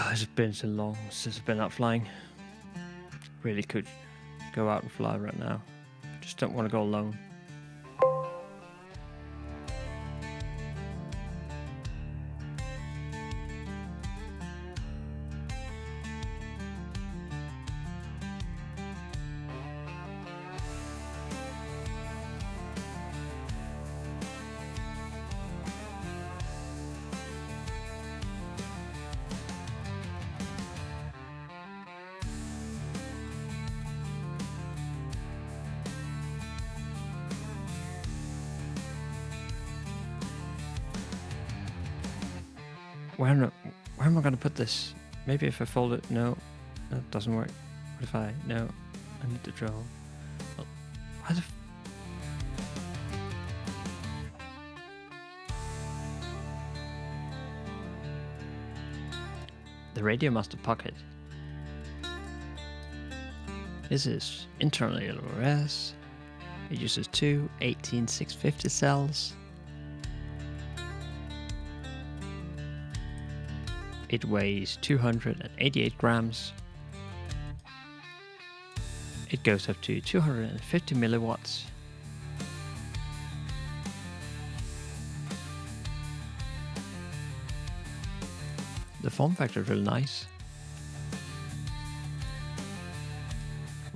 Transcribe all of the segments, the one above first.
It's been so long since I've been out flying. Really could go out and fly right now. Just don't want to go alone. Where am I going to put this? Maybe if I fold it. No, that doesn't work. What if I? No, I need to draw. Well, why the? The Radiomaster Pocket. This is internal ELRS. It uses two 18650 cells. It weighs 288 grams. It goes up to 250 milliwatts. The form factor is really nice.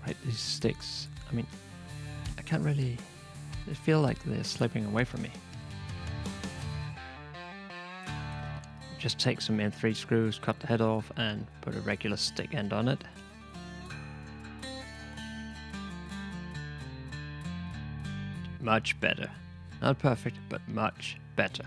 Right, these sticks, I mean, I can't really, they feel like they're slipping away from me. Just take some M3 screws, cut the head off, and put a regular stick end on it. Much better. Not perfect, but much better.